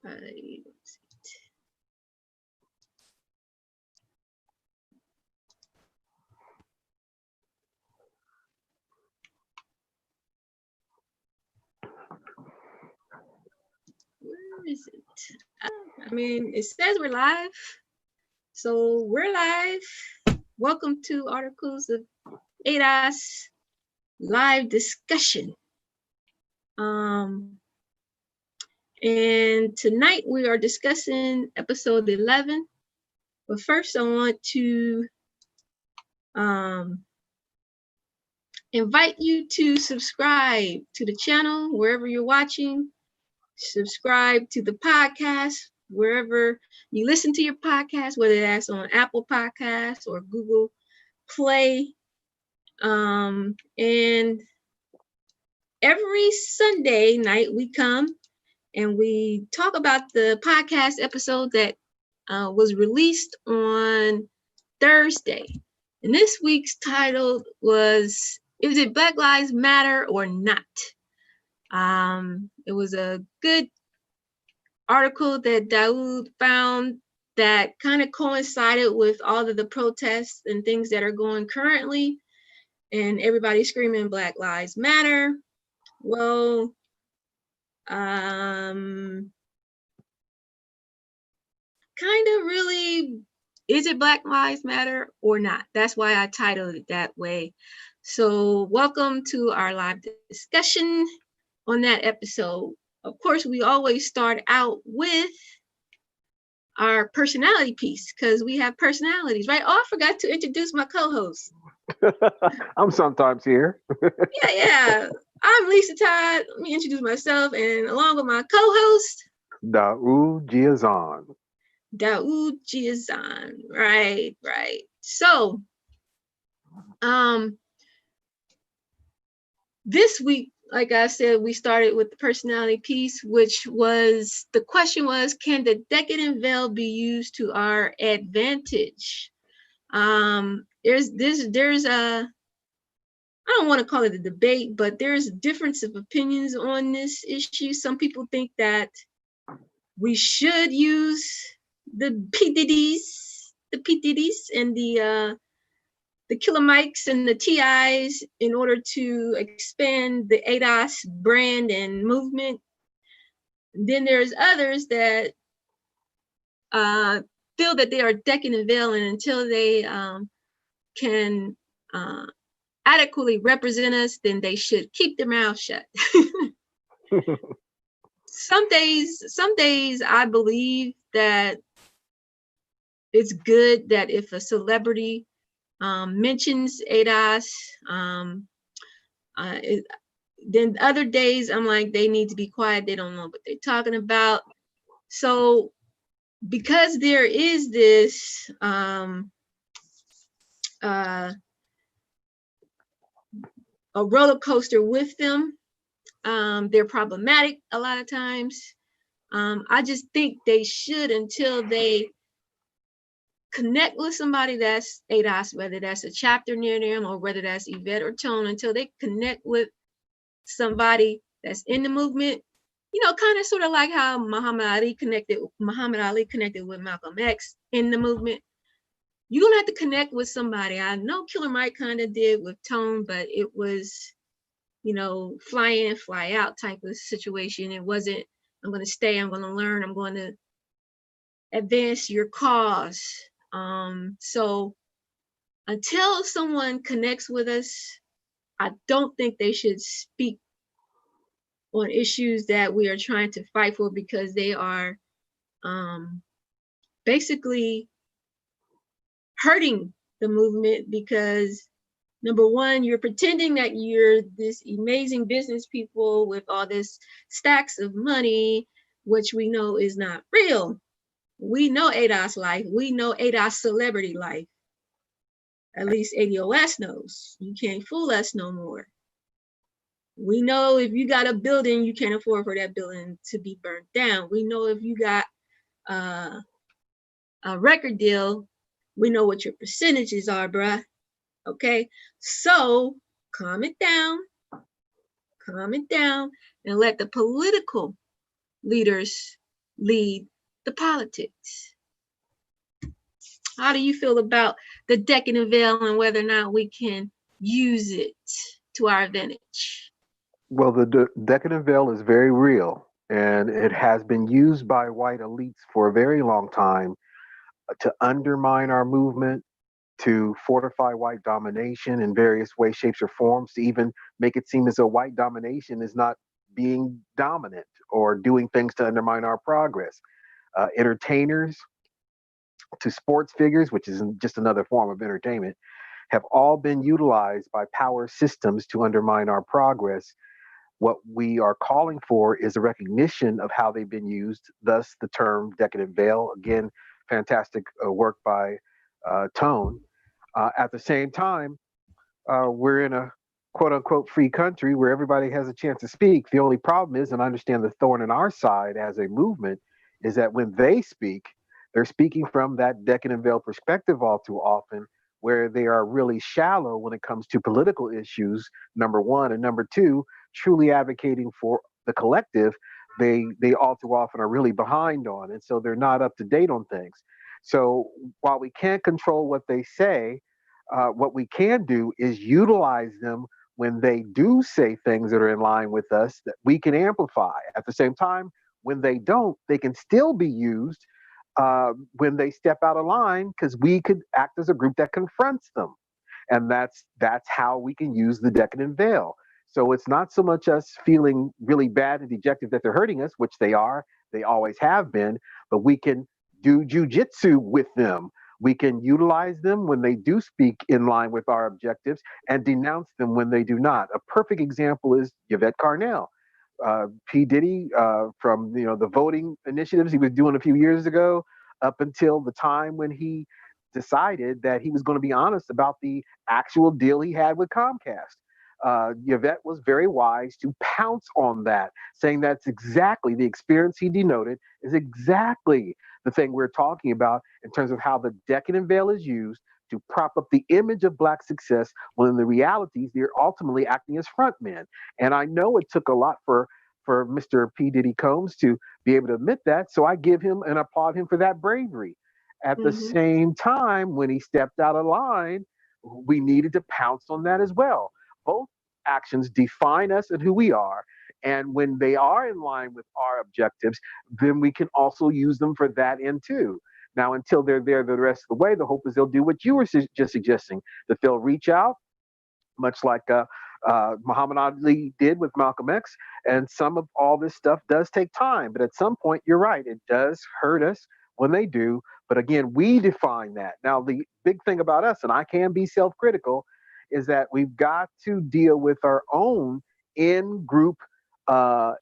Where is it? I mean, it says we're live. So we're live. Welcome to Articles of ADOS live discussion. And tonight we are discussing episode 11. But first I want to invite you to subscribe to the channel wherever you're watching. Subscribe to the podcast wherever you listen to your podcast, whether that's on Apple Podcasts or Google Play. And every Sunday night we come and we talk about the podcast episode that was released on Thursday. And this week's title was, is it Black Lives Matter or not? It was a good article that Daoud found that kind of coincided with all of the protests and things that are going currently, and everybody screaming Black Lives Matter. Well, kind of really, is it Black Lives Matter or not? That's why I titled it that way. So welcome to our live discussion on that episode. Of course, we always start out with our personality piece because we have personalities, right? Oh, I forgot to introduce my co-host. I'm sometimes here. Yeah. I'm Lisa Todd. Let me introduce myself, and along with my co-host, Daoud Giazan. Daoud Giazan. Right. So, this week, like I said, we started with the personality piece, which was, the question was, can the decadent veil be used to our advantage? There's a, I don't want to call it a debate, but there's a difference of opinions on this issue. Some people think that we should use the PDDs and the Killer Mikes and the TIs in order to expand the ADOS brand and movement. Then there's others that feel that they are decadent veil, and until they can adequately represent us, then they should keep their mouth shut. Some days I believe that it's good that if a celebrity mentions ADOS, then other days I'm like, they need to be quiet. They don't know what they're talking about. So because there is this a roller coaster with them, they're problematic a lot of times. I just think they should, until they connect with somebody that's ADOS, whether that's a chapter near them or whether that's Yvette or Tone, until they connect with somebody that's in the movement, kind of sort of like how Muhammad Ali connected with Malcolm X in the movement. You're gonna have to connect with somebody. I know Killer Mike kind of did with Tone, but it was, fly in, fly out type of situation. It wasn't, I'm gonna stay, I'm gonna learn, I'm going to advance your cause. So until someone connects with us, I don't think they should speak on issues that we are trying to fight for, because they are basically hurting the movement. Because number one, you're pretending that you're this amazing business people with all this stacks of money, which we know is not real. We know ADOS life. We know ADOS celebrity life. At least ADOS knows. You can't fool us no more. We know if you got a building, you can't afford for that building to be burnt down. We know if you got a record deal, we know what your percentages are, bruh. Okay, so calm it down, and let the political leaders lead the politics. How do you feel about the decadent veil and whether or not we can use it to our advantage? Well, the decadent veil is very real, and it has been used by white elites for a very long time to undermine our movement, to fortify white domination in various ways, shapes, or forms, to even make it seem as though white domination is not being dominant or doing things to undermine our progress. Entertainers to sports figures, which is just another form of entertainment, have all been utilized by power systems to undermine our progress. What we are calling for is a recognition of how they've been used, thus the term decadent veil. Again, fantastic work by Tone. At the same time, we're in a quote unquote free country where everybody has a chance to speak. The only problem is, and I understand the thorn in our side as a movement, is that when they speak, they're speaking from that decadent veil perspective all too often, where they are really shallow when it comes to political issues, number one. And number two, truly advocating for the collective, they all too often are really behind on. And so they're not up to date on things. So while we can't control what they say, what we can do is utilize them when they do say things that are in line with us that we can amplify. At the same time, when they don't, they can still be used when they step out of line because we could act as a group that confronts them, and that's how we can use the decadent veil. So it's not so much us feeling really bad and dejected that they're hurting us, which they are, they always have been, but we can do jujitsu with them. We can utilize them when they do speak in line with our objectives and denounce them when they do not. A perfect example is Yvette Carnell. P. Diddy, from the voting initiatives he was doing a few years ago, up until the time when he decided that he was going to be honest about the actual deal he had with Comcast. Yvette was very wise to pounce on that, saying that's exactly the experience he denoted, is exactly the thing we're talking about in terms of how the decadent veil is used to prop up the image of Black success when in the realities they're ultimately acting as frontmen. And I know it took a lot for Mr. P. Diddy Combs to be able to admit that. So I give him and applaud him for that bravery. At the Mm-hmm. same time, when he stepped out of line, we needed to pounce on that as well. Both actions define us and who we are. And when they are in line with our objectives, then we can also use them for that end too. Now, until they're there the rest of the way, the hope is they'll do what you were just suggesting, that they'll reach out, much like Muhammad Ali did with Malcolm X. And some of all this stuff does take time. But at some point, you're right, it does hurt us when they do. But again, we define that. Now, the big thing about us, and I can be self critical, is that we've got to deal with our own in group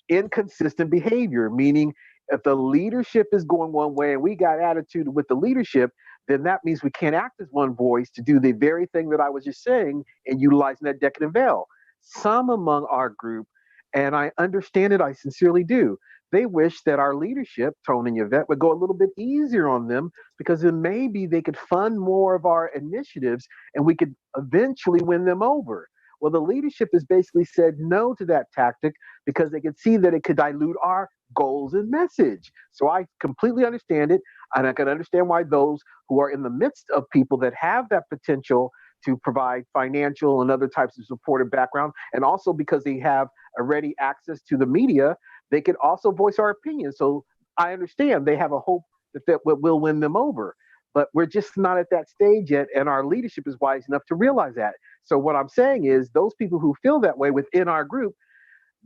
inconsistent behavior, meaning if the leadership is going one way and we got attitude with the leadership, then that means we can't act as one voice to do the very thing that I was just saying and utilizing that decadent veil. Some among our group, and I understand it, I sincerely do, they wish that our leadership, Tone and Yvette, would go a little bit easier on them because then maybe they could fund more of our initiatives and we could eventually win them over. Well, the leadership has basically said no to that tactic because they could see that it could dilute our goals and message. So I completely understand it. And I can understand why those who are in the midst of people that have that potential to provide financial and other types of supportive background, and also because they have already access to the media, they can also voice our opinion. So I understand they have a hope that will win them over. But we're just not at that stage yet, and our leadership is wise enough to realize that. So what I'm saying is those people who feel that way within our group,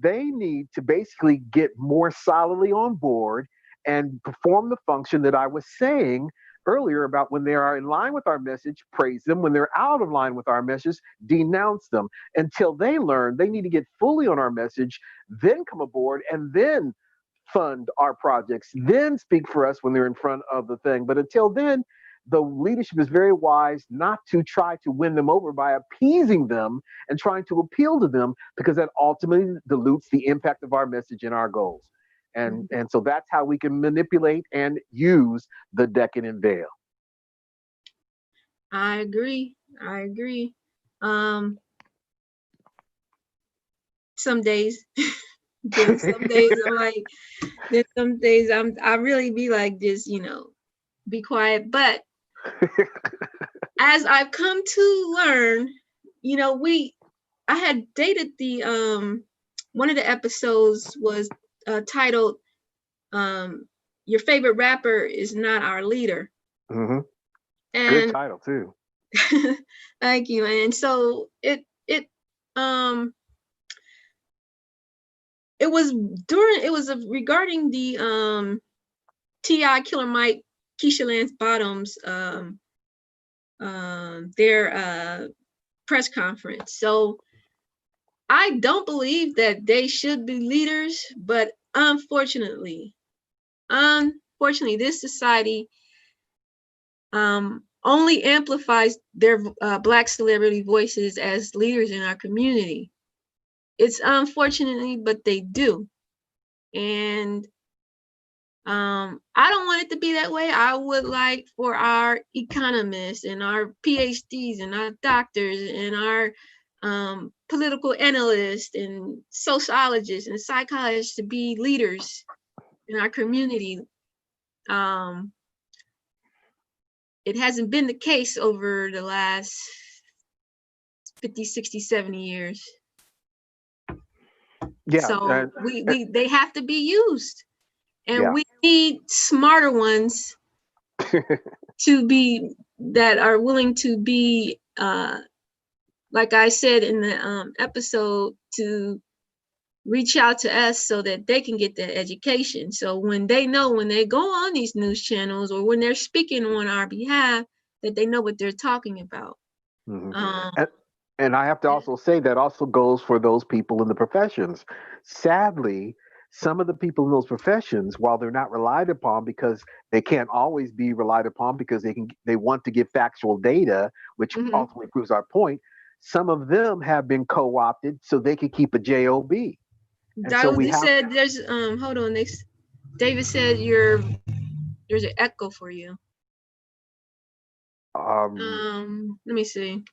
they need to basically get more solidly on board and perform the function that I was saying earlier about when they are in line with our message, praise them. When they're out of line with our message, denounce them until they learn they need to get fully on our message, then come aboard and then fund our projects, then speak for us when they're in front of the thing. But until then, the leadership is very wise not to try to win them over by appeasing them and trying to appeal to them, because that ultimately dilutes the impact of our message and our goals. And so that's how we can manipulate and use the decadent veil. I agree. I agree. Um, some days Then some days I'm like, then some days I really be like, just, be quiet. But as I've come to learn, I had dated the one of the episodes was titled Your Favorite Rapper Is Not Our Leader. Mm-hmm. And good title too. thank you. And so it was regarding the T.I. Killer Mike, Keisha Lance Bottoms their press conference. So I don't believe that they should be leaders, but unfortunately, this society only amplifies their Black celebrity voices as leaders in our community. It's unfortunately, but they do. And I don't want it to be that way. I would like for our economists and our PhDs and our doctors and our political analysts and sociologists and psychologists to be leaders in our community. It hasn't been the case over the last 50, 60, 70 years. Yeah. So they have to be used. And yeah. we need smarter ones that are willing to be, like I said in the episode, to reach out to us so that they can get the education. So when they go on these news channels or when they're speaking on our behalf, that they know what they're talking about. Mm-hmm. And I have to also say that also goes for those people in the professions. Sadly, some of the people in those professions, while they're not relied upon because they can't always be relied upon because they want to give factual data, which ultimately proves our point. Some of them have been co-opted so they could keep a job. And so we said there's hold on. David said there's an echo for you. Let me see.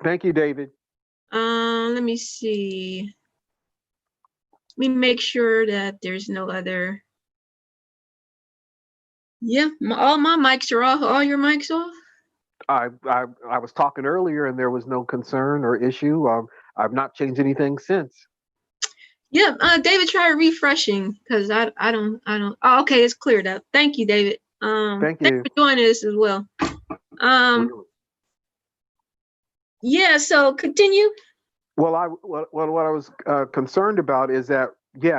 Thank you, David. Let me see. Let me make sure that there's no other. Yeah, all my mics are off. All your mics off? I was talking earlier and there was no concern or issue. I've not changed anything since. Yeah, David, try refreshing because I don't. Oh, okay, it's cleared up. Thank you, David. Thank you for joining us as well. Yeah. So continue. Well, what I was concerned about is that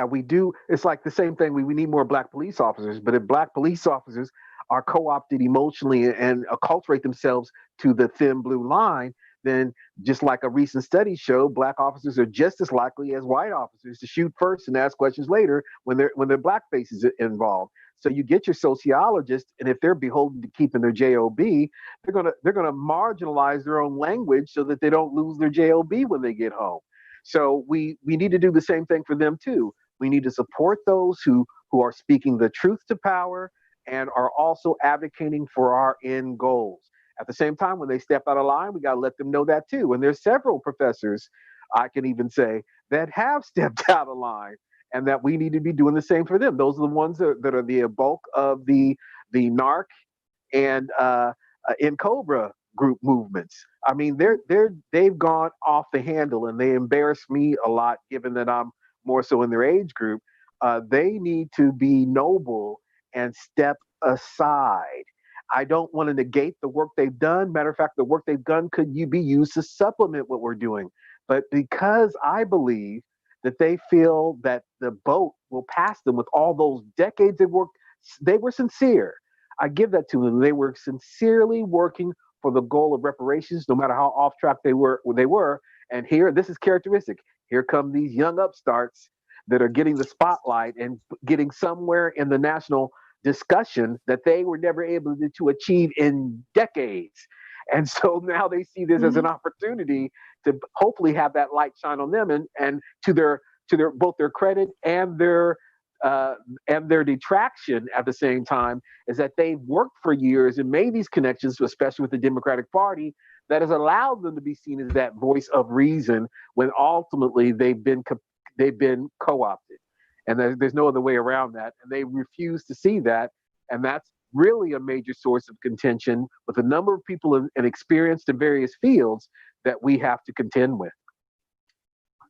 we do. It's like the same thing. We need more Black police officers, but if Black police officers are co-opted emotionally and acculturate themselves to the thin blue line, then just like a recent study showed, Black officers are just as likely as white officers to shoot first and ask questions later when their Black faces involved. So you get your sociologists, and if they're beholden to keeping their job, they're gonna marginalize their own language so that they don't lose their job when they get home. So we need to do the same thing for them too. We need to support those who are speaking the truth to power and are also advocating for our end goals. At the same time, when they step out of line, we got to let them know that too. And there's several professors, I can even say, that have stepped out of line, and that we need to be doing the same for them. Those are the ones that are the bulk of the NARC and in Cobra group movements. I mean, they've gone off the handle, and they embarrass me a lot, given that I'm more so in their age group. They need to be noble and step aside. I don't want to negate the work they've done. Matter of fact, the work they've done could be used to supplement what we're doing. But because I believe that they feel that the boat will pass them with all those decades of work, they were sincere. I give that to them. They were sincerely working for the goal of reparations, no matter how off track they were. And here, this is characteristic. Here come these young upstarts that are getting the spotlight and getting somewhere in the national discussion that they were never able to achieve in decades. And so now they see this as an opportunity to hopefully have that light shine on them, and to their both their credit and their detraction at the same time, is that they've worked for years and made these connections, especially with the Democratic Party, that has allowed them to be seen as that voice of reason when ultimately they've been they've been co-opted, and there's no other way around that. And they refuse to see that, and that's really a major source of contention with a number of people and experienced in various fields that we have to contend with.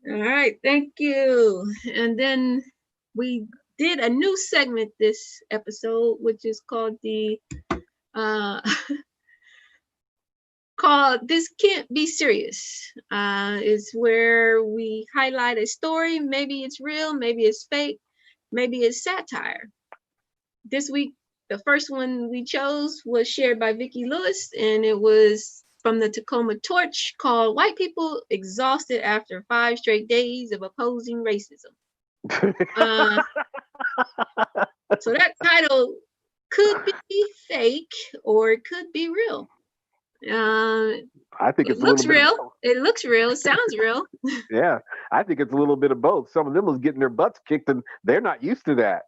All right, thank you. And then we did a new segment this episode, which is called the called "This Can't Be Serious." Is where we highlight a story. Maybe it's real, maybe it's fake, maybe it's satire. This week, the first one we chose was shared by Vicki Lewis, and it was from the Tacoma Torch, called "White People Exhausted After 5 Straight Days of Opposing Racism." So that title could be fake or it could be real. I think it looks real. It looks real. It sounds real. Yeah, I think it's a little bit of both. Some of them was getting their butts kicked, and they're not used to that.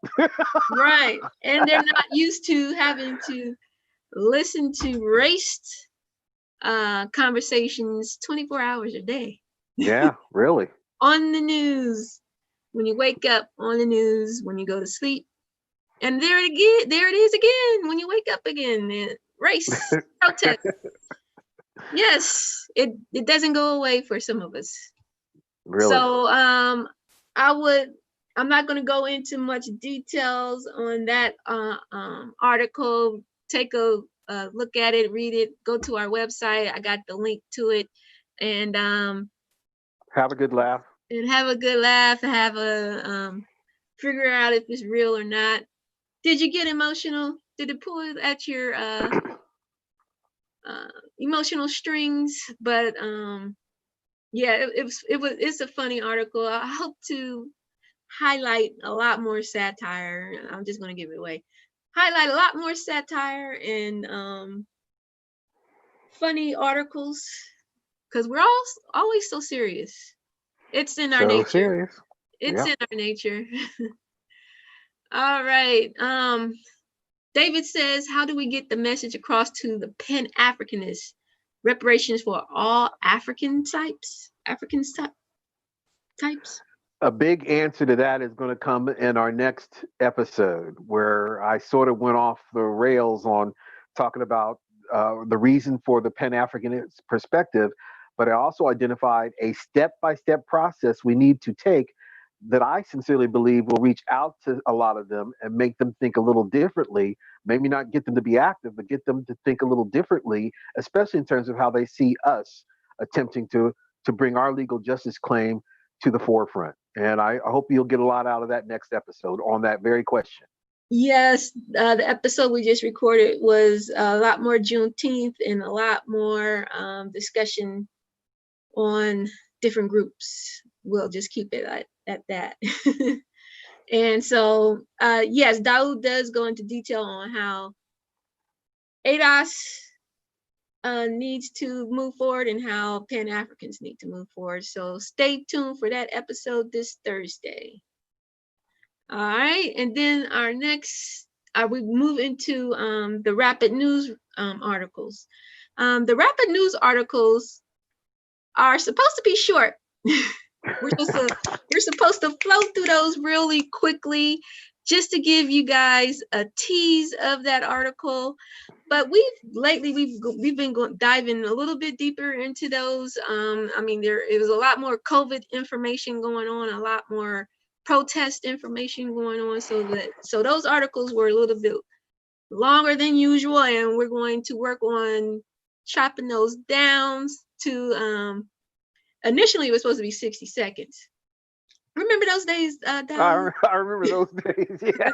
Right, and they're not used to having to listen to race conversations 24 hours a day. Yeah, really. On the news, when you wake up, on the news, when you go to sleep, and there it is again when you wake up again. Race protest. Yes, it doesn't go away for some of us. Really. So I'm not going to go into much details on that article. Take a look at it, read it, go to our website. I got the link to it, and have a good laugh. Have a figure out if it's real or not. Did you get emotional? Did it pull at your emotional strings? But yeah, it's a funny article. I hope to highlight a lot more satire. I'm just going to give it away. Highlight a lot more satire and funny articles, because we're all always so serious. It's in our nature. Serious. It's in our nature. All right. David says, how do we get the message across to the Pan-Africanists? Reparations for all African types? A big answer to that is going to come in our next episode, where I sort of went off the rails on talking about the reason for the Pan-Africanist perspective, but I also identified a step-by-step process we need to take that I sincerely believe will reach out to a lot of them and make them think a little differently. Maybe not get them to be active, but get them to think a little differently, especially in terms of how they see us attempting to bring our legal justice claim to the forefront. And I hope you'll get a lot out of that next episode on that very question. Yes, the episode we just recorded was a lot more Juneteenth and a lot more discussion on different groups. We'll just keep it at that. And so, yes, Daoud does go into detail on how ADOS needs to move forward and how Pan-Africans need to move forward. So stay tuned for that episode this Thursday. All right, and then our next, we move into the rapid news articles. The rapid news articles are supposed to be short. We're supposed to flow through those really quickly, just to give you guys a tease of that article. But we've been diving a little bit deeper into those. I mean, it was a lot more COVID information going on, a lot more protest information going on. So those articles were a little bit longer than usual, and we're going to work on chopping those down to initially it was supposed to be 60 seconds. Remember those days, I remember those days, yes.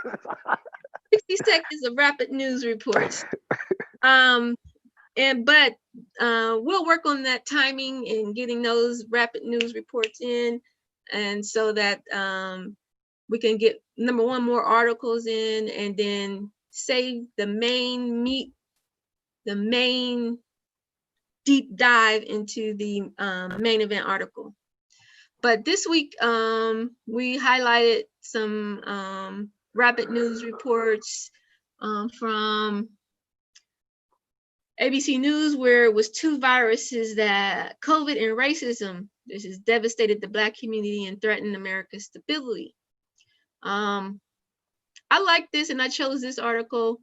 60 seconds of rapid news reports. But we'll work on that timing and getting those rapid news reports in, and so that we can get, number one, more articles in, and then save the main meat, the main deep dive into the main event article. But this week, we highlighted some rapid news reports from ABC News, where it was two viruses, that COVID and racism. This has devastated the Black community and threatened America's stability. I like this, and I chose this article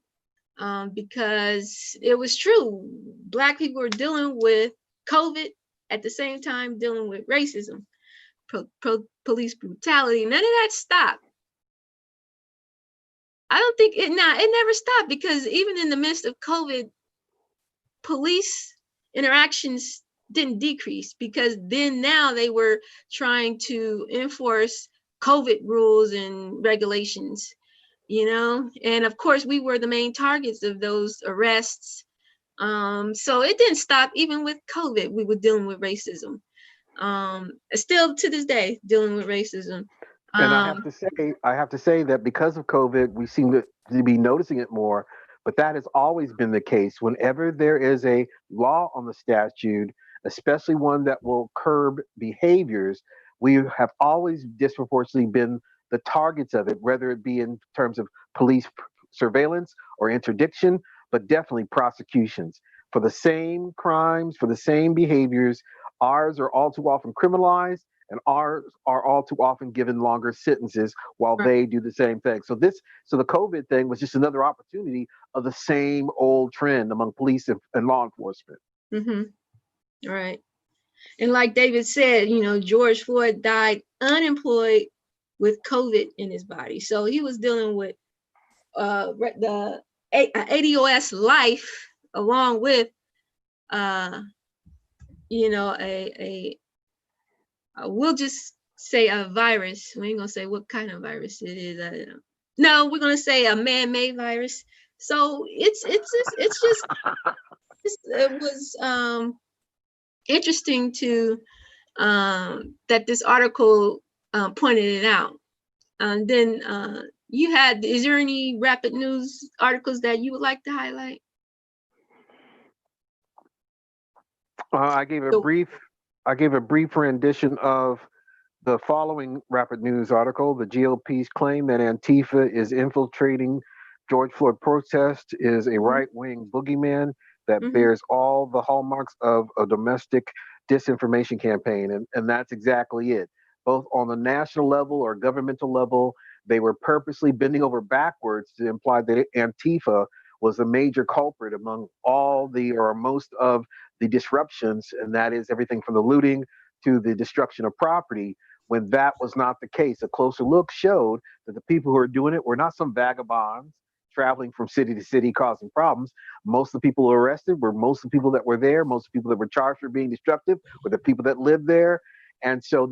because it was true. Black people were dealing with COVID at the same time dealing with racism, police brutality. None of that stopped. I don't think it never stopped, because even in the midst of COVID, police interactions didn't decrease, because then now they were trying to enforce COVID rules and regulations, and of course we were the main targets of those arrests. So it didn't stop. Even with COVID, we were dealing with racism. Still to this day, dealing with racism. And I have to say that because of COVID, we seem to be noticing it more. But that has always been the case. Whenever there is a law on the statute, especially one that will curb behaviors, we have always disproportionately been the targets of it, whether it be in terms of police surveillance or interdiction, but definitely prosecutions for the same crimes, for the same behaviors. Ours are all too often criminalized, and ours are all too often given longer sentences while Right. they do the same thing. So the COVID thing was just another opportunity of the same old trend among police and law enforcement. Mm-hmm. Right. And like David said, George Floyd died unemployed with COVID in his body. So he was dealing with the ADOS life, along with we'll just say a virus. We ain't gonna say what kind of virus it is. No, we're gonna say a man-made virus. So it was interesting to that this article pointed it out. And then is there any rapid news articles that you would like to highlight? I gave a brief rendition of the following rapid news article. The GOP's claim that Antifa is infiltrating George Floyd protest is a right-wing boogeyman that bears all the hallmarks of a domestic disinformation campaign. And that's exactly it. Both on the national level or governmental level, they were purposely bending over backwards to imply that Antifa was a major culprit among all or most of the disruptions, and that is everything from the looting to the destruction of property, when that was not the case. A closer look showed that the people who are doing it were not some vagabonds traveling from city to city causing problems. Most of the people arrested were most of the people that were there. Most of the people that were charged for being destructive were the people that lived there. And so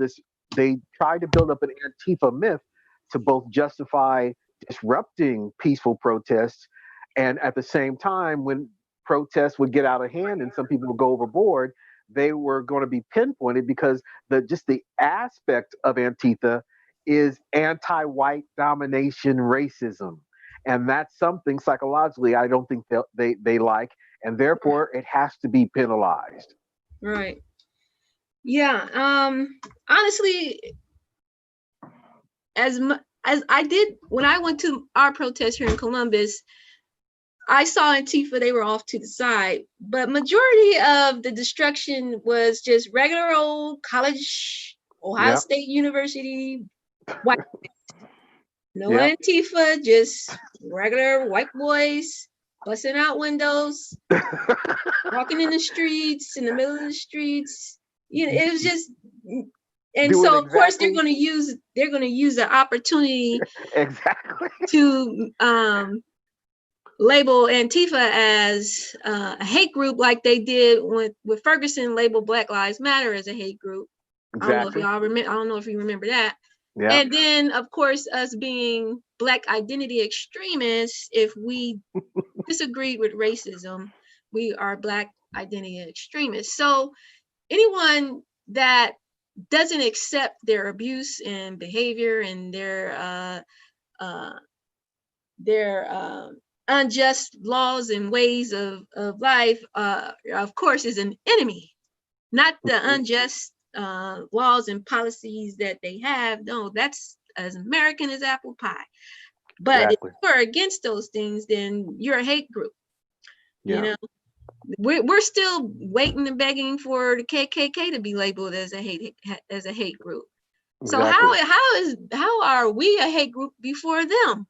they tried to build up an Antifa myth to both justify disrupting peaceful protests, and at the same time, when protests would get out of hand and some people would go overboard, they were going to be pinpointed because the aspect of Antifa is anti-white domination racism. And that's something psychologically I don't think they like, and therefore it has to be penalized. Right. Yeah. Honestly, as I did when I went to our protest here in Columbus, I saw Antifa, they were off to the side, but majority of the destruction was just regular old college, Ohio State University, white. No Antifa, just regular white boys busting out windows, walking in the streets, in the middle of the streets. It was just, and so of course they're going to use the opportunity to label Antifa as a hate group, like they did with Ferguson labeled Black Lives Matter as a hate group. Exactly. I don't know if you remember that. Yeah. And then, of course, us being Black identity extremists, if we disagree with racism, we are Black identity extremists. So anyone that doesn't accept their abuse and behavior and their unjust laws and ways of life, of course, is an enemy, not the unjust laws and policies that they have. No, that's as American as apple pie. But if you're against those things, then you're a hate group. we're still waiting and begging for the KKK to be labeled as a hate group. So Exactly. how are we a hate group before them?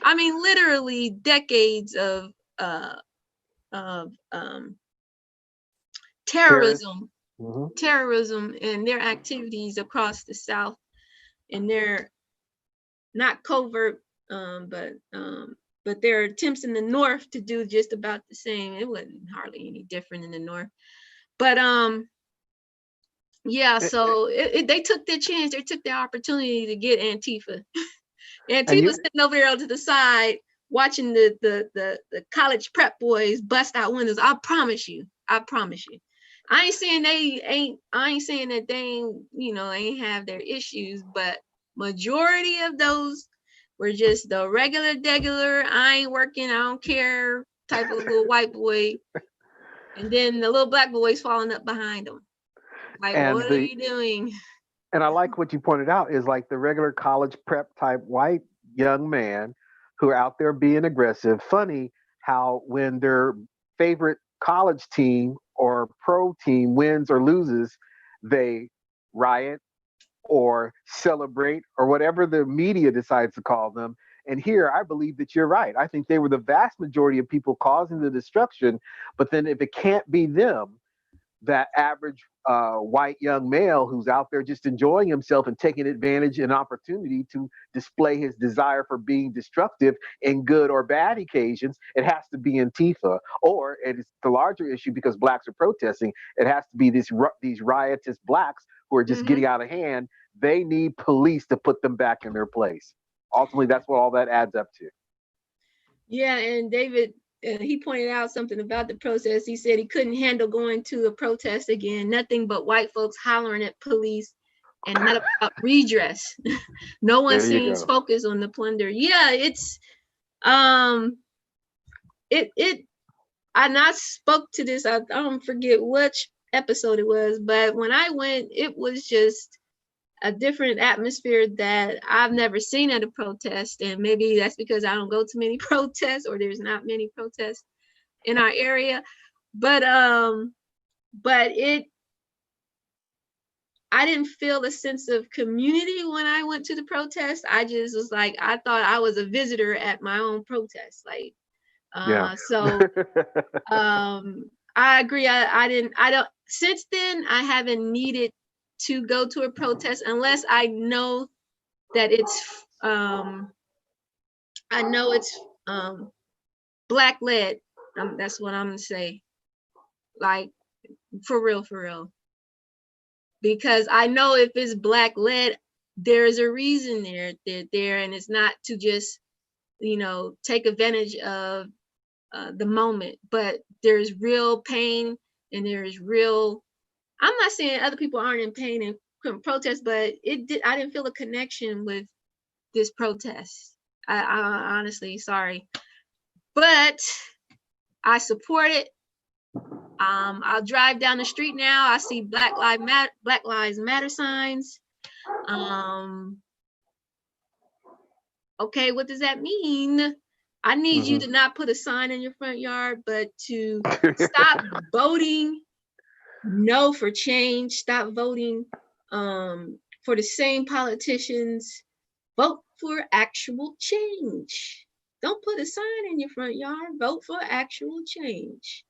I mean, literally decades of terrorism, Mm-hmm. terrorism, and their activities across the South, and their not covert, but their attempts in the North to do just about the same. It wasn't hardly any different in the North, but yeah. So they took their chance. They took their opportunity to get Antifa. And Antifa you sitting over there to the side, watching the college prep boys bust out windows. I promise you. I ain't saying I ain't saying that they ain't, ain't have their issues, but majority of those were just the regular, I ain't working, I don't care type of little white boy. And then the little black boys falling up behind them. Like, and what are the you doing? and I like what you pointed out is like the regular college prep type white young man who are out there being aggressive. Funny how when their favorite college team or pro team wins or loses, they riot or celebrate or whatever the media decides to call them. And here, I believe that you're right. I think they were the vast majority of people causing the destruction. But then if it can't be them, that average white young male who's out there just enjoying himself and taking advantage and opportunity to display his desire for being destructive in good or bad occasions, it has to be Antifa. Or it's the larger issue because blacks are protesting. It has to be these riotous blacks who are just getting out of hand. They need police to put them back in their place. Ultimately, that's what all that adds up to. Yeah, and David, he pointed out something about the protest. He said he couldn't handle going to a protest again. Nothing but white folks hollering at police and not about redress. No one There you seems go. focused on the plunder. Yeah, it's it and I spoke to this, I don't forget which episode it was, but when I went, it was just a different atmosphere that I've never seen at a protest. And maybe that's because I don't go to many protests, or there's not many protests in our area. But I didn't feel a sense of community when I went to the protest. I just was like, I thought I was a visitor at my own protest. Like, Yeah. so I agree. I don't, since then, I haven't needed to go to a protest unless I know that it's black led. That's what I'm gonna say. Like, for real. Because I know if it's black led, there's a reason they're there, and it's not to just, take advantage of the moment, but there's real pain, and there's real, I'm not saying other people aren't in pain and couldn't protest, but I didn't feel a connection with this protest. I honestly, sorry, but I support it. I'll drive down the street now. I see Black Lives Matter signs. Okay, what does that mean? I need you to not put a sign in your front yard, but to stop voting no for change. Stop voting for the same politicians. Vote for actual change. Don't put a sign in your front yard. Vote for actual change.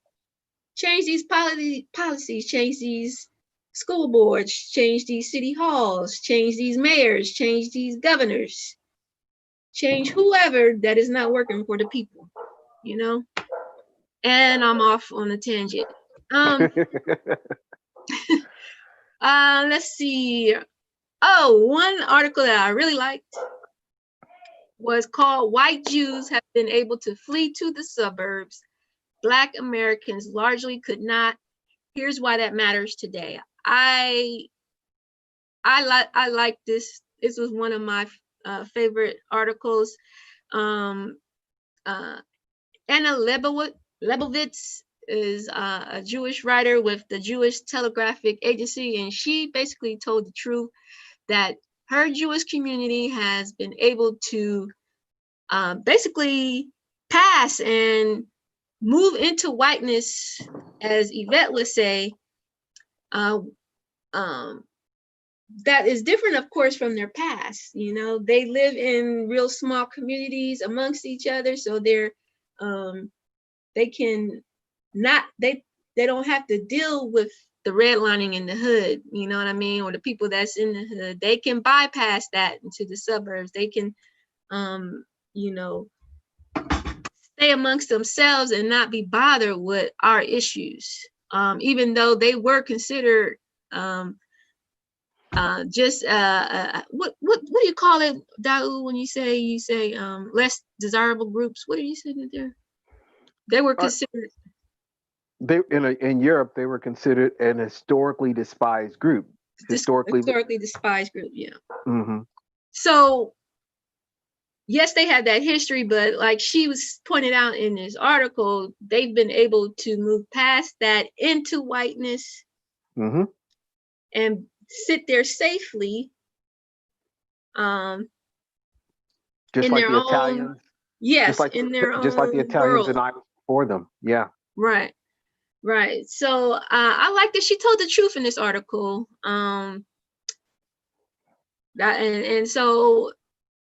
Change these policies, change these school boards, change these city halls, change these mayors, change these governors, change whoever that is not working for the people, And I'm off on a tangent. Let's see. Oh, one article that I really liked was called "White Jews Have Been Able to Flee to the Suburbs. Black Americans largely could not. Here's why that matters today." I like this. This was one of my favorite articles. Anna Lebovitz is a Jewish writer with the Jewish Telegraphic Agency, and she basically told the truth that her Jewish community has been able to basically pass and move into whiteness, as Yvette would say, that is different, of course, from their past. You know, they live in real small communities amongst each other, so they can not they don't have to deal with the redlining in the hood, you know what I mean, or the people that's in the hood. They can bypass that into the suburbs. They can you know, stay amongst themselves and not be bothered with our issues, even though they were considered just what do you call it, Daoud, when you say less desirable groups? What are you saying there? They were considered. In Europe, they were considered an historically despised group. Historically despised group, yeah. Mm-hmm. So yes, they had that history, but like she was pointed out in this article, they've been able to move past that into whiteness, mm-hmm. and sit there safely, just in like their the own, Italians, yes, in their just like the own Italians world. and Irish before them. Yeah. Right. So I like that she told the truth in this article. That and so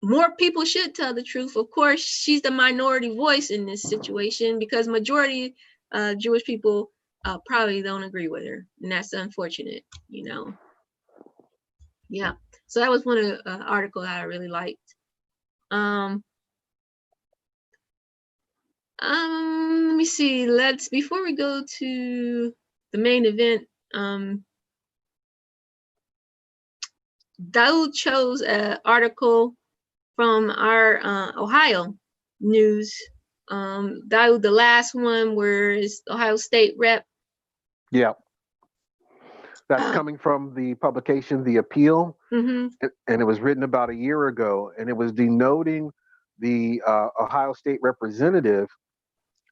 more people should tell the truth. Of course, she's the minority voice in this situation because majority Jewish people probably don't agree with her, and that's unfortunate, you know. Yeah. So that was one of the article that I really liked. Let me see. Before we go to the main event, Daoud chose an article from our Ohio news. Daoud, the last one was Ohio State Rep. Yeah. That's coming from the publication, The Appeal, mm-hmm. and it was written about a year ago, and it was denoting the Ohio State representative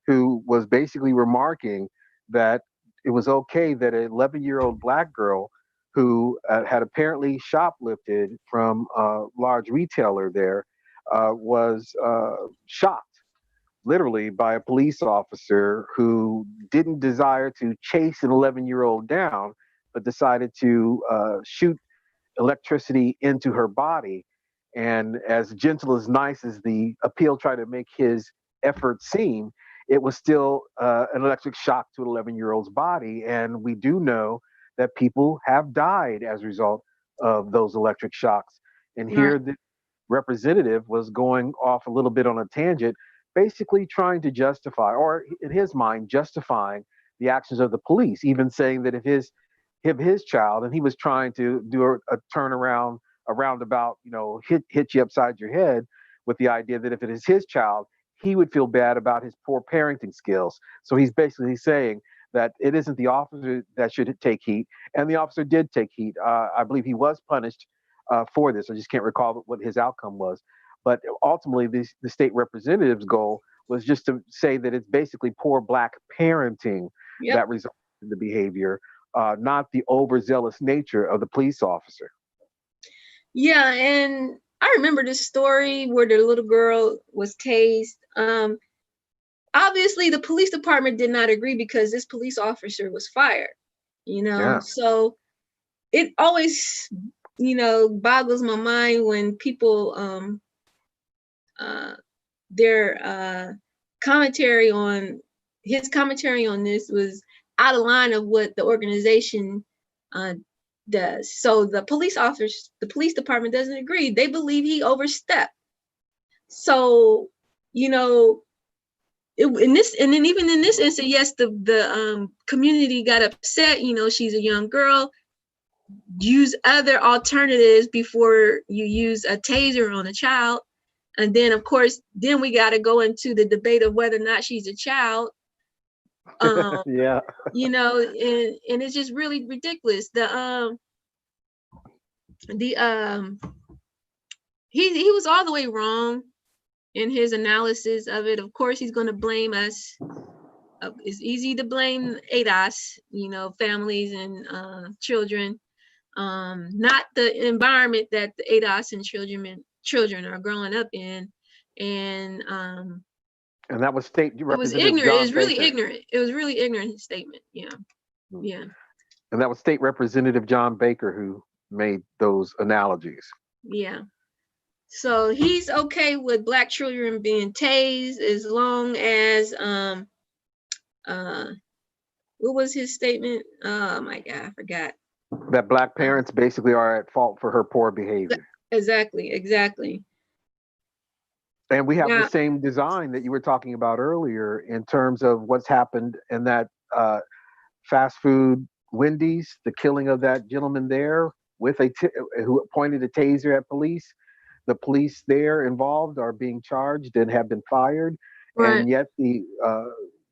who was basically remarking that it was okay that an 11-year-old black girl who had apparently shoplifted from a large retailer there was shot literally by a police officer who didn't desire to chase an 11-year-old down, but decided to shoot electricity into her body. And as gentle as nice as the appeal tried to make his effort seem, it was still an electric shock to an 11-year-old's body. And we do know that people have died as a result of those electric shocks. And here Right. the representative was going off a little bit on a tangent, basically trying to justify, or in his mind, justifying the actions of the police, even saying that if his child, and he was trying to do a turnaround, a roundabout, hit you upside your head with the idea that if it is his child, he would feel bad about his poor parenting skills. So he's basically saying that it isn't the officer that should take heat, and the officer did take heat. I believe he was punished for this. I just can't recall what his outcome was. But ultimately, the state representative's goal was just to say that it's basically poor black parenting Yep. that resulted in the behavior, not the overzealous nature of the police officer. Yeah, and I remember this story where the little girl was tased. Obviously, the police department did not agree because this police officer was fired. Yeah. So it always, boggles my mind when people their commentary on this was out of line of what the organization does. So the police department doesn't agree. They believe he overstepped. So, in this, and then even in this instance, yes, the community got upset. She's a young girl. Use other alternatives before you use a taser on a child. And then, of course, then we got to go into the debate of whether or not she's a child. Yeah. And it's just really ridiculous. He was all the way wrong in his analysis of it. Of course, he's going to blame us. It's easy to blame ADOS, families and children, not the environment that the ADOS and children are growing up in. And And that was State It was Representative ignorant. It John was really Baker. ignorant. It was really ignorant, his statement. Yeah. Yeah. And that was State Representative John Baker who made those analogies. Yeah. So he's okay with black children being tased as long as what was his statement? Oh my God, I forgot. That black parents basically are at fault for her poor behavior. Exactly. And we have the Now, same design that you were talking about earlier in terms of what's happened in that fast food Wendy's, the killing of that gentleman there with who pointed a taser at police. The police there involved are being charged and have been fired, right, and yet the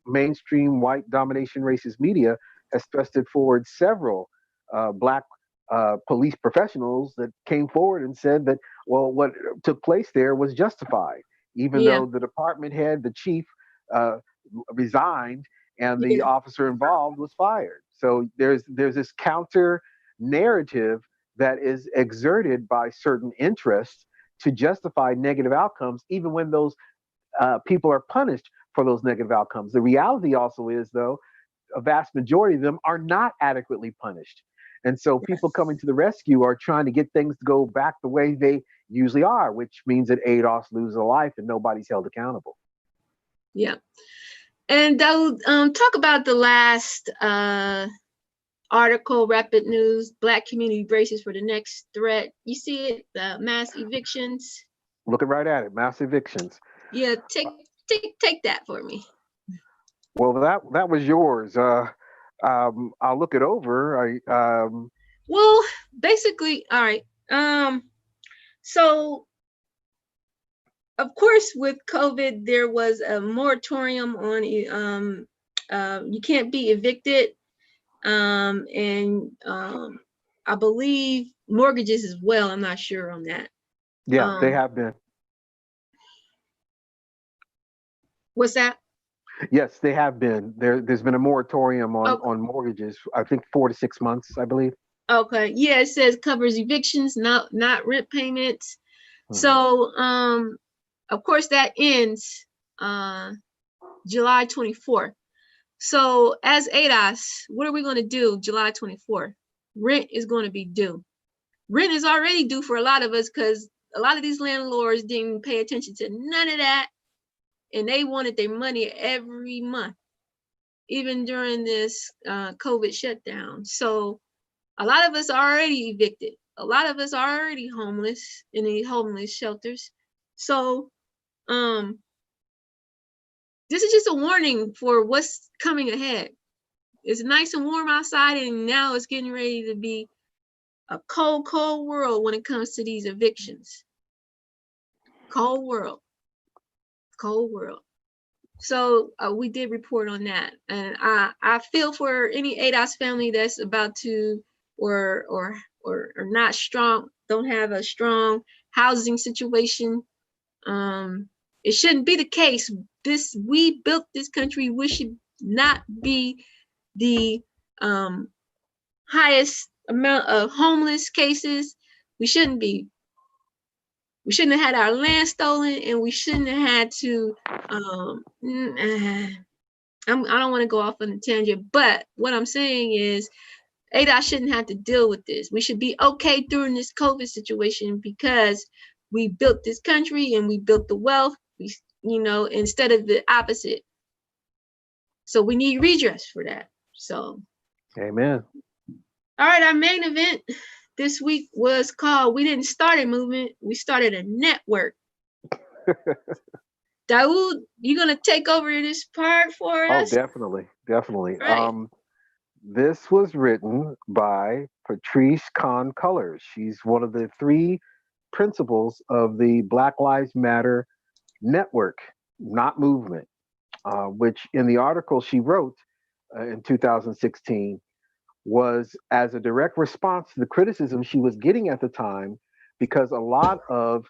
mainstream white domination racist media has thrusted forward several black police professionals that came forward and said that, well, what took place there was justified, even yeah, though the department head, the chief, uh, resigned and the yeah, officer involved was fired. So there's this counter narrative that is exerted by certain interests to justify negative outcomes, even when those people are punished for those negative outcomes. The reality also is, though, a vast majority of them are not adequately punished. And so people coming to the rescue are trying to get things to go back the way they usually are, which means that ADOS loses a life and nobody's held accountable. yeah. And they'll talk about the last article, Rapid News, Black community braces for the next threat. You see it, the mass evictions. Looking right at it, mass evictions. Yeah, take that for me. Well, that was yours. I'll look it over. Well, basically, all right. So of course, with COVID, there was a moratorium on you can't be evicted, and I believe mortgages as well. I'm not sure on that. Yeah, they have been. What's that? Yes, they have been. There's been a moratorium Oh, on mortgages. I think 4 to 6 months, I believe. okay. Yeah, it says covers evictions, not rent payments. Mhm. So of course that ends July 24th. So as ADOS, what are we going to do July 24th? Rent is going to be due. Rent is already due for a lot of us because a lot of these landlords didn't pay attention to none of that, and they wanted their money every month, even during this COVID shutdown. So a lot of us are already evicted. A lot of us are already homeless in the homeless shelters. So this is just a warning for what's coming ahead. It's nice and warm outside, and now it's getting ready to be a cold world when it comes to these evictions. Cold world. So we did report on that, and I feel for any ADOS family that's about to or not strong, don't have a strong housing situation. It shouldn't be the case. We built this country. We should not be the highest amount of homeless cases. We shouldn't be. We shouldn't have had our land stolen, and we shouldn't have had to. I don't want to go off on a tangent, but what I'm saying is, ADOS shouldn't have to deal with this. We should be okay during this COVID situation because we built this country and we built the wealth. Instead of the opposite. So we need redress for that. So, Amen. All right, our main event this week was called "We Didn't Start a Movement, We Started a Network." Daoud, you gonna take over this part for Oh, us? definitely. Right. This was written by Patrice Kahn Cullors. She's one of the three principals of the Black Lives Matter network, not movement, which in the article she wrote in 2016 was as a direct response to the criticism she was getting at the time, because a lot of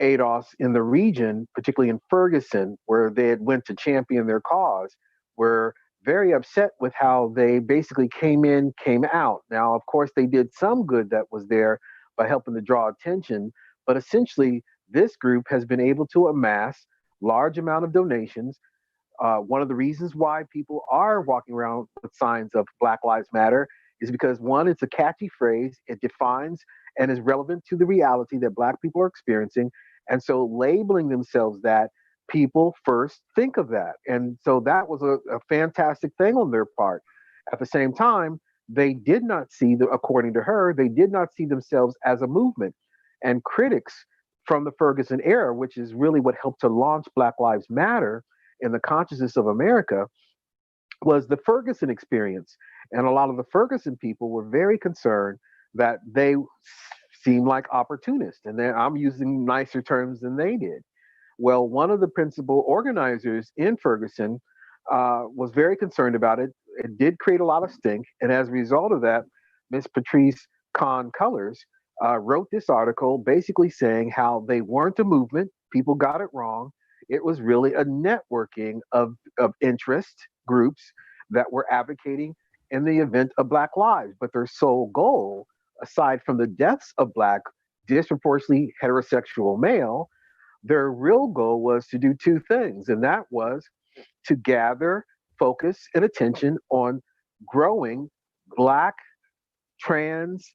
ADOS in the region, particularly in Ferguson, where they had went to champion their cause, were very upset with how they basically came in, came out. Now, of course, they did some good that was there by helping to draw attention, but essentially, this group has been able to amass large amount of donations. One of the reasons why people are walking around with signs of Black Lives Matter is because one, it's a catchy phrase. It defines and is relevant to the reality that Black people are experiencing. And so labeling themselves that, people first think of that. And so that was a fantastic thing on their part. At the same time, they did not see, according to her, they did not see themselves as a movement. And critics from the Ferguson era, which is really what helped to launch Black Lives Matter in the consciousness of America, was the Ferguson experience. And a lot of the Ferguson people were very concerned that they seemed like opportunists. And then I'm using nicer terms than they did. Well, one of the principal organizers in Ferguson was very concerned about it. It did create a lot of stink. And as a result of that, Miss Patrice Kahn Colors wrote this article basically saying how they weren't a movement. People got it wrong. It was really a networking of interest groups that were advocating in the event of Black lives. But their sole goal, aside from the deaths of Black, disproportionately heterosexual male, their real goal was to do two things, and that was to gather focus and attention on growing Black trans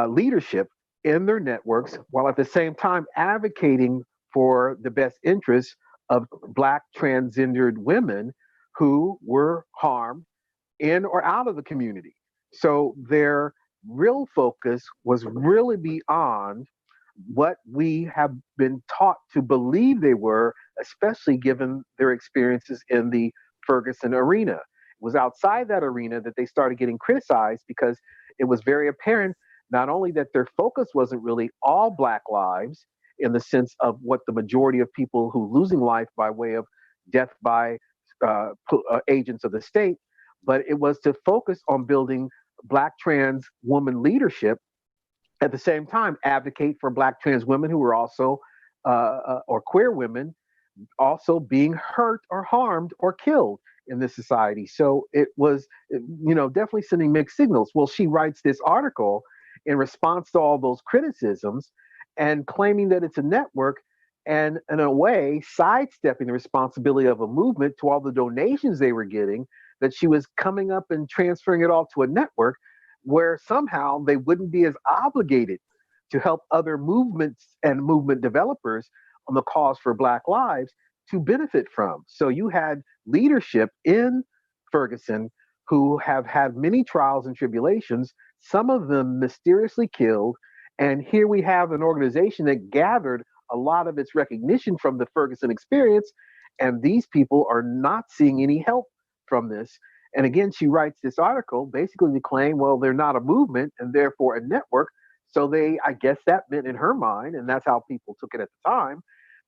leadership in their networks, while at the same time advocating for the best interests of Black transgendered women who were harmed in or out of the community. So their real focus was really beyond what we have been taught to believe they were, especially given their experiences in the Ferguson arena. It was outside that arena that they started getting criticized because it was very apparent not only that their focus wasn't really all Black lives in the sense of what the majority of people who losing life by way of death by agents of the state, but it was to focus on building Black trans woman leadership, at the same time advocate for Black trans women who were also or queer women also being hurt or harmed or killed in this society. So it was, definitely sending mixed signals. Well, she writes this article in response to all those criticisms and claiming that it's a network, and in a way sidestepping the responsibility of a movement to all the donations they were getting, that she was coming up and transferring it all to a network where somehow they wouldn't be as obligated to help other movements and movement developers on the cause for Black lives to benefit from. So you had leadership in Ferguson who have had many trials and tribulations, some of them mysteriously killed. And here we have an organization that gathered a lot of its recognition from the Ferguson experience. And these people are not seeing any help from this. And again, she writes this article basically to claim, well, they're not a movement and therefore a network. So I guess that meant in her mind, and that's how people took it at the time,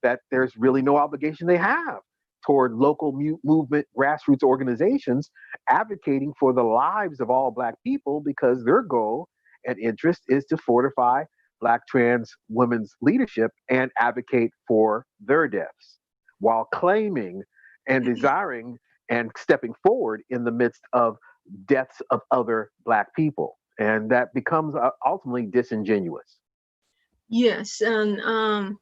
that there's really no obligation they have toward local movement grassroots organizations advocating for the lives of all Black people, because their goal and interest is to fortify Black trans women's leadership and advocate for their deaths, while claiming and desiring and stepping forward in the midst of deaths of other Black people. And that becomes ultimately disingenuous. Yes, and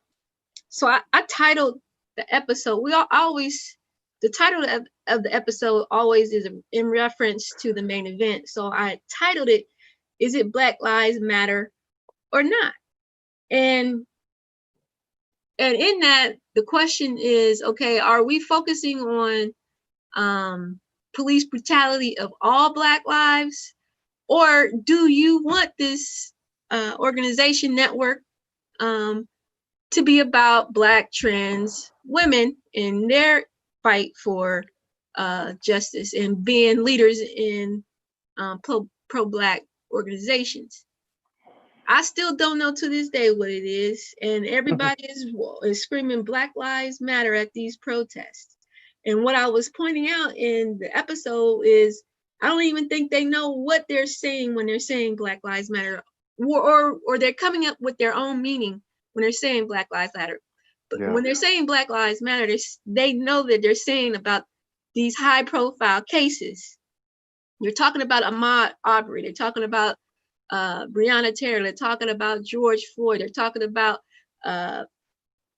so I titled the episode. The title of the episode always is in reference to the main event. So I titled it, "Is it Black Lives Matter or not?" And in that, the question is, okay, are we focusing on police brutality of all Black lives, or do you want this organization network to be about Black trans women in their fight for justice and being leaders in pro-Black organizations? I still don't know to this day what it is, and everybody is screaming Black Lives Matter at these protests. And what I was pointing out in the episode is, I don't even think they know what they're saying when they're saying Black Lives Matter, or they're coming up with their own meaning when they're saying Black Lives Matter. But when they're saying Black Lives Matter, they know that they're saying about these high-profile cases. They're talking about Ahmaud Arbery. They're talking about Breonna Taylor. They're talking about George Floyd. They're talking about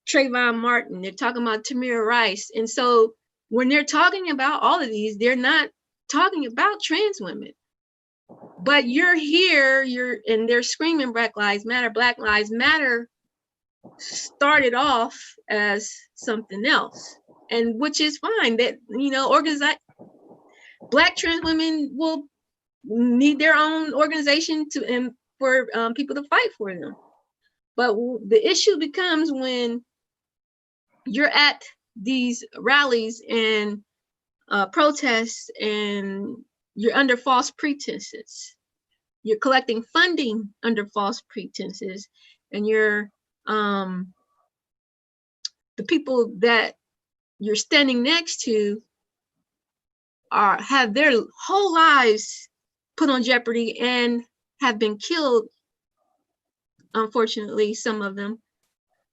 Trayvon Martin, they're talking about Tamir Rice. And so when they're talking about all of these, they're not talking about trans women. But you're here, and they're screaming Black Lives Matter. Black Lives Matter started off as something else, and which is fine. That, you know, Black trans women will need their own organization to, and for people to fight for them. But the issue becomes when you're at these rallies and protests, and you're under false pretenses. You're collecting funding under false pretenses, and you're the people that you're standing next to have their whole lives put on jeopardy and have been killed, unfortunately, some of them.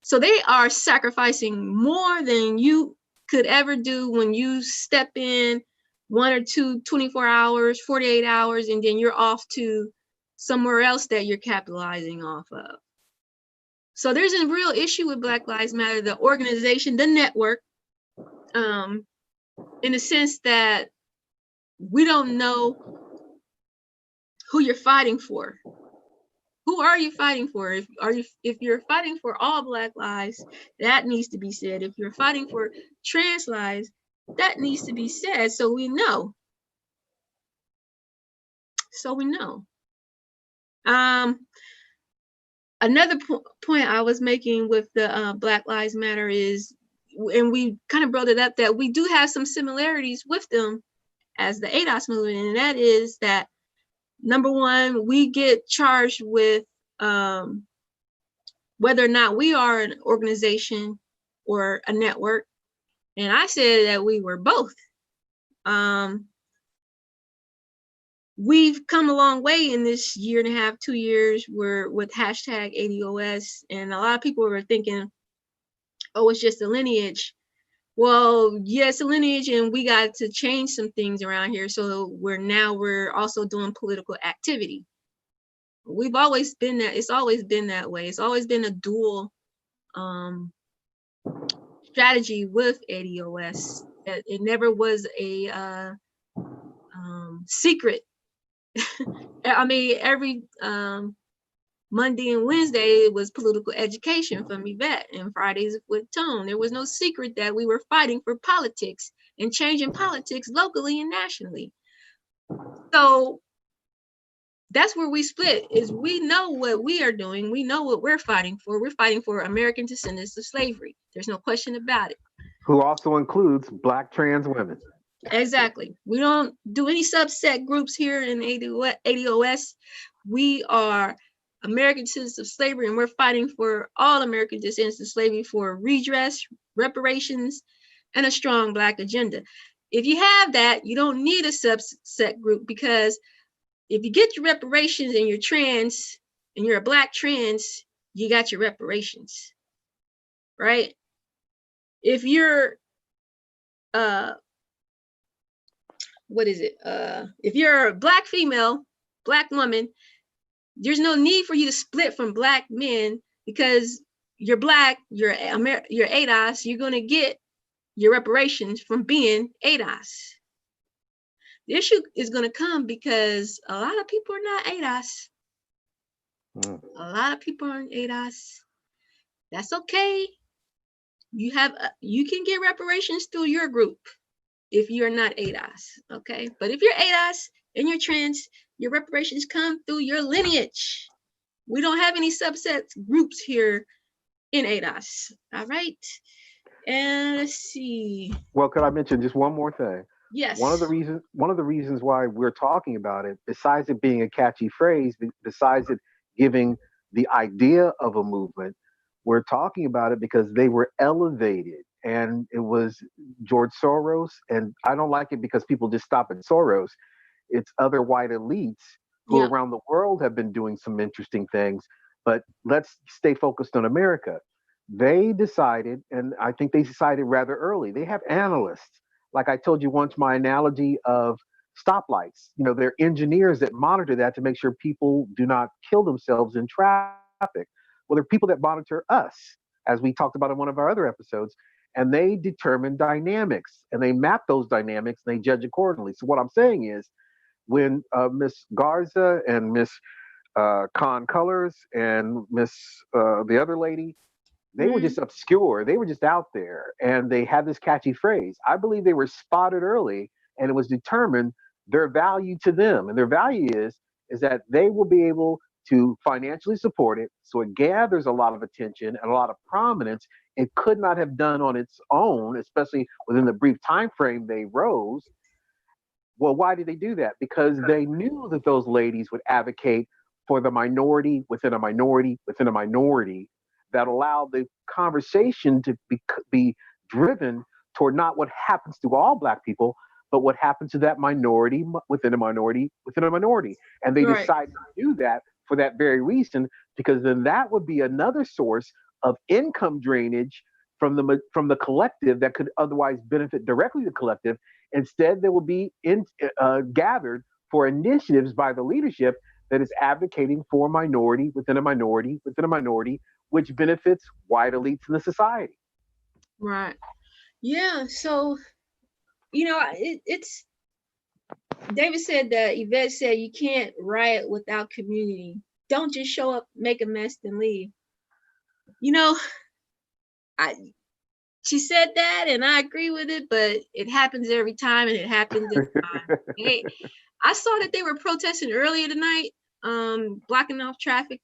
So they are sacrificing more than you could ever do when you step in 1 or 2, 24 hours, 48 hours, and then you're off to somewhere else that you're capitalizing off of. So there's a real issue with Black Lives Matter, the organization, the network, in the sense that we don't know who you're fighting for. Who are you fighting for? If you're fighting for all Black lives, that needs to be said. If you're fighting for trans lives, that needs to be said, so we know. So we know. Another point I was making with the Black Lives Matter is, and we kind of brought it up, that we do have some similarities with them as the ADOS movement, and that is that, number one, we get charged with whether or not we are an organization or a network. And I said that we were both. We've come a long way in this year and a half, 2 years, with hashtag ADOS, and a lot of people were thinking, oh, it's just a lineage. Well, yes, a lineage, and we got to change some things around here. So we're also doing political activity. We've always been that. It's always been that way. It's always been a dual strategy with ADOS. It never was a secret. I mean, every Monday and Wednesday was political education from Yvette, and Fridays with Tone. There was no secret that we were fighting for politics and changing politics locally and nationally. So that's where we split, is we know what we are doing. We know what we're fighting for. We're fighting for American descendants of slavery. There's no question about it. Who also includes Black trans women. Exactly. We don't do any subset groups here in ADOS. We are American descendants of slavery, and we're fighting for all American descendants of slavery for redress, reparations, and a strong Black agenda. If you have that, you don't need a subset group, because if you get your reparations and you're trans and you're a Black trans, you got your reparations, right? If you're if you're a Black female, Black woman, there's no need for you to split from Black men, because you're Black, you're ADOS, you're going to get your reparations from being ADOS. The issue is going to come because a lot of people are not ADOS. A lot of people aren't ADOS. That's okay. You can get reparations through your group if you're not ADOS, okay? But if you're ADOS and you're trans, your reparations come through your lineage. We don't have any subset groups here in ADOS, all right? And let's see. Well, could I mention just one more thing? Yes. One of the reasons why we're talking about it, besides it being a catchy phrase, besides it giving the idea of a movement, we're talking about it because they were elevated, and it was George Soros. And I don't like it because people just stop at Soros. It's other white elites who around the world have been doing some interesting things. But let's stay focused on America. They decided, and I think they decided rather early, they have analysts. Like I told you once, my analogy of stoplights. You know, they're engineers that monitor that to make sure people do not kill themselves in traffic. Well, they're people that monitor us. as we talked about in one of our other episodes, and they determine dynamics and they map those dynamics and they judge accordingly. So what I'm saying is, when Miss Garza and Miss Con Colors and Miss the other lady, they were Mm, just obscure. They were just out there, and they had this catchy phrase. I believe they were spotted early, and it was determined their value to them, and their value is that they will be able to financially support it, so it gathers a lot of attention and a lot of prominence. It could not have done on its own, especially within the brief time frame they rose. Well, why did they do that? Because they knew that those ladies would advocate for the minority within a minority within a minority, that allowed the conversation to be driven toward not what happens to all Black people, but what happens to that minority within a minority within a minority. And they right, decided to do that for that very reason, because then that would be another source of income drainage from the collective that could otherwise benefit directly the collective. Instead, they will be gathered for initiatives by the leadership that is advocating for minority within a minority within a minority, which benefits white elites in the society. right. Yeah. So, it's David said that Yvette said you can't riot without community. Don't just show up, make a mess, then leave. You know, I she said that and I agree with it, but it happens every time and it happens this time. Hey, I saw that they were protesting earlier tonight, blocking off traffic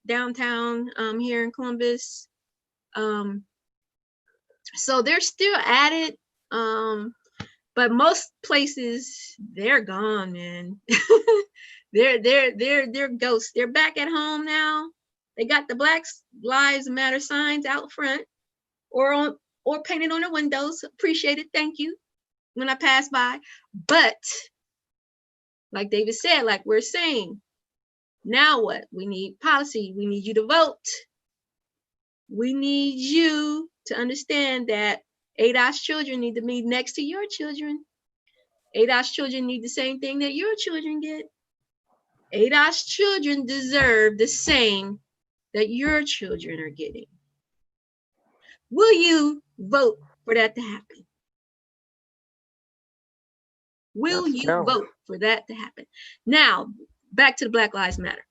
downtown here in Columbus. Um, so they're still at it. But most places they're gone, man. they're ghosts. They're back at home now. They got the Black Lives Matter signs out front or on or painted on their windows. Appreciate it. Thank you. When I pass by. But like David said, like we're saying, now what? We need policy. We need you to vote. We need you to understand that ADOS children need to be next to your children. ADOS children need the same thing that your children get. ADOS children deserve the same that your children are getting. Will you vote for that to happen? Will That's the you challenge. vote for that to happen? Now, back to the Black Lives Matter.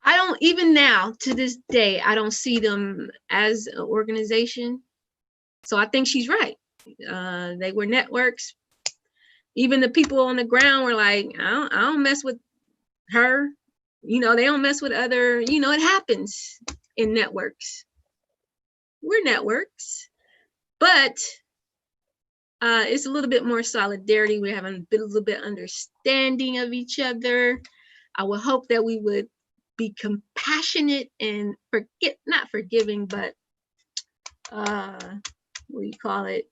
I don't, even now to this day, I don't see them as an organization. So I think she's right. They were networks. Even the people on the ground were like, I don't mess with her. They don't mess with other, it happens in networks. We're networks. But it's a little bit more solidarity. We're having a little bit understanding of each other. I would hope that we would be compassionate and not forgiving, but what do you call it?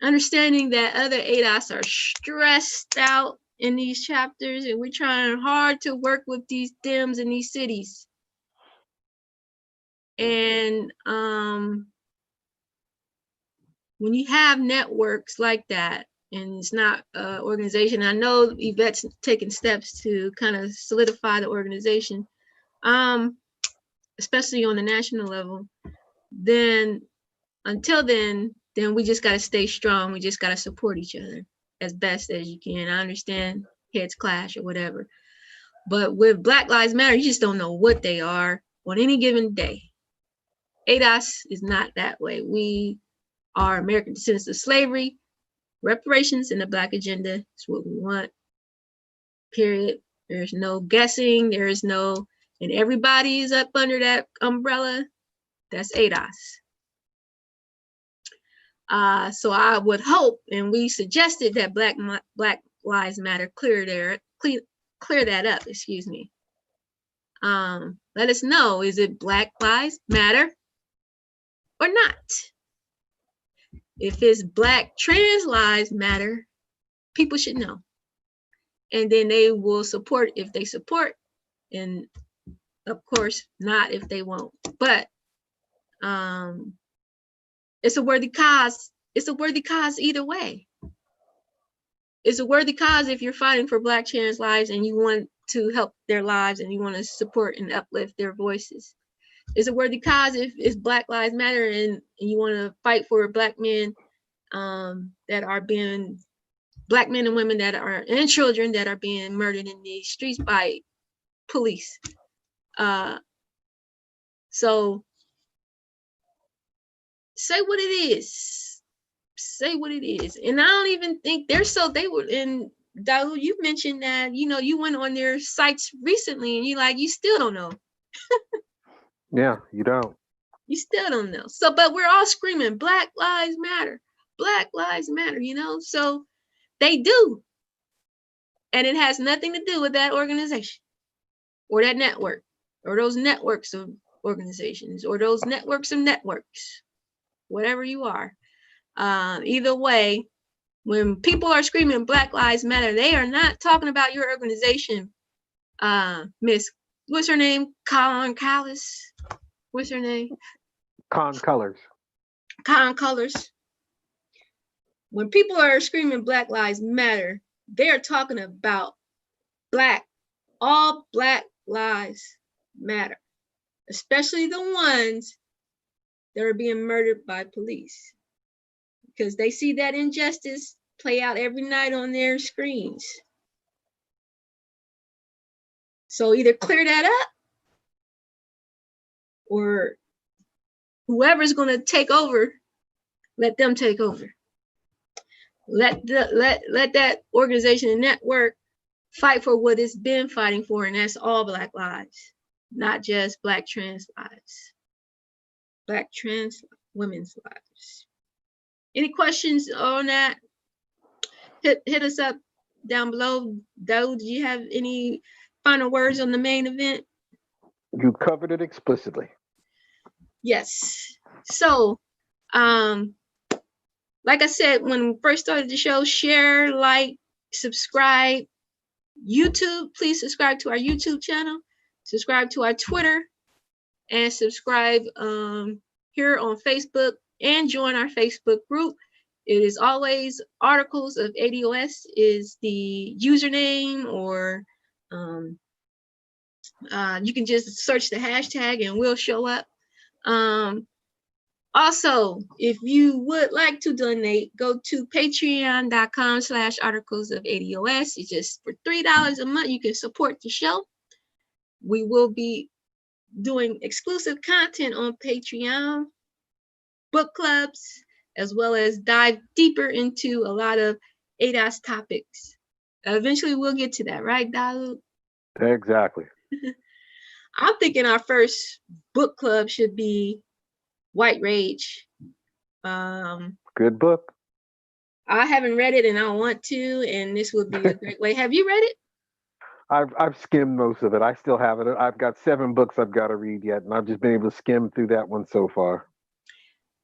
Understanding that other ADOS are stressed out in these chapters, and we're trying hard to work with these Dems in these cities. And when you have networks like that, and it's not an organization, I know Yvette's taking steps to kind of solidify the organization, especially on the national level. Then until then we just got to stay strong. We just got to support each other as best as you can. I understand heads clash or whatever, but with Black Lives Matter, you just don't know what they are on any given day. ADOS is not that way. We are American descendants of slavery, reparations, and the Black agenda is what we want, period. There's no guessing. There is no, and everybody's up under that umbrella. That's ADOS. So I would hope, and we suggested that Black Lives Matter clear that up. Excuse me. Let us know: is it Black Lives Matter or not? If it's Black Trans Lives Matter, people should know, and then they will support if they support, and of course not if they won't. But it's a worthy cause. It's a worthy cause either way. It's a worthy cause if you're fighting for Black trans lives and you want to help their lives, and you want to support and uplift their voices. It's a worthy cause if it's Black Lives Matter, and you want to fight for Black men that are being, Black men and women that are, and children that are being murdered in these streets by police. So say what it is. Say what it is. And I don't even think they were in, Daoud, you mentioned that, you went on their sites recently and you still don't know. Yeah, you don't. You still don't know. So, but we're all screaming, Black Lives Matter, Black Lives Matter, so they do. And it has nothing to do with that organization or that network or those networks of organizations or those networks of networks, whatever you are. Either way, when people are screaming Black Lives Matter, they are not talking about your organization, Miss, what's her name? Colin Callis. What's her name? Con Colors. Con Colors. When people are screaming Black Lives Matter, they are talking about all Black lives matter, especially the ones that are being murdered by police, because they see that injustice play out every night on their screens. So either clear that up, or whoever's going to take over, let them take over. Let that organization and network fight for what it's been fighting for, and that's all Black lives, not just Black trans lives, Black trans women's lives. Any questions on that? Hit us up down below. Daoud, do you have any final words on the main event? You covered it explicitly. Yes. So, like I said, when we first started the show, share, like, subscribe. YouTube, please subscribe to our YouTube channel, subscribe to our Twitter, and subscribe here on Facebook, and join our Facebook group. It is always Articles of ADOS is the username, or you can just search the hashtag and we'll show up. Also, if you would like to donate, go to patreon.com/articles of ADOS. It's just for $3 a month. You can support the show. We will be doing exclusive content on Patreon, book clubs, as well as dive deeper into a lot of ADOS topics. Eventually, we'll get to that, right, Daoud? Exactly. I'm thinking our first book club should be White Rage. Good book. I haven't read it and I want to, and this would be a great way. Have you read it? I've skimmed most of it. I still have it. I've got 7 books I've got to read yet, and I've just been able to skim through that one so far.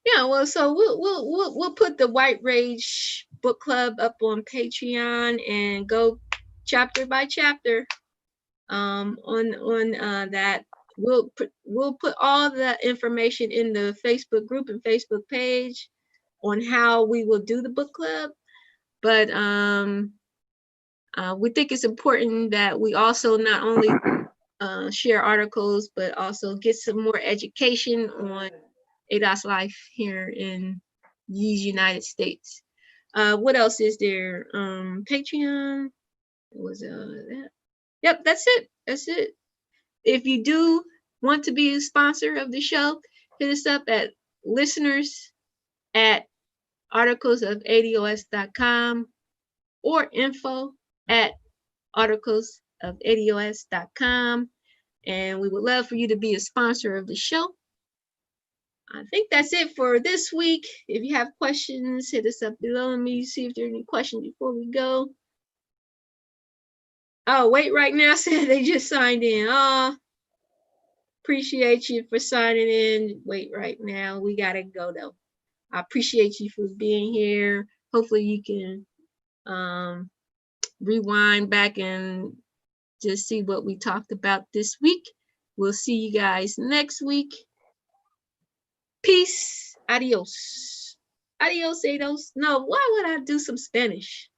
Yeah, well, so we'll put the White Rage book club up on Patreon and go chapter by chapter on that. We'll put all the information in the Facebook group and Facebook page on how we will do the book club. But we think it's important that we also not only share articles, but also get some more education on ADOS life here in these United States. What else is there? Patreon. Was that? Yep, that's it. That's it. If you do want to be a sponsor of the show, hit us up at listeners@articlesofados.com or info@articlesofados.com. And we would love for you to be a sponsor of the show. I think that's it for this week. If you have questions, hit us up below. Let me see if there are any questions before we go. Oh, wait right now said they just signed in. Oh, appreciate you for signing in. Wait right now. We got to go, though. I appreciate you for being here. Hopefully you can rewind back and just see what we talked about this week. We'll see you guys next week. Peace. Adios. Adios, ADOS. No, why would I do some Spanish?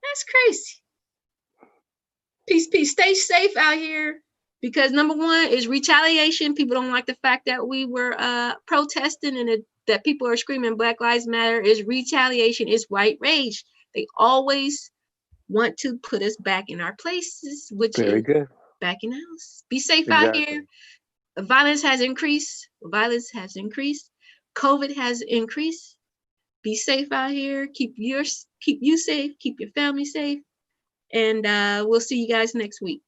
That's crazy. Peace, peace. Stay safe out here, because number one is retaliation. People don't like the fact that we were protesting and that people are screaming Black Lives Matter. Is retaliation, is white rage. They always want to put us back in our places, which Very is good. back in the house. Be safe out Exactly. here. Violence has increased. Violence has increased. COVID has increased. Be safe out here. Keep you safe. Keep your family safe. And we'll see you guys next week.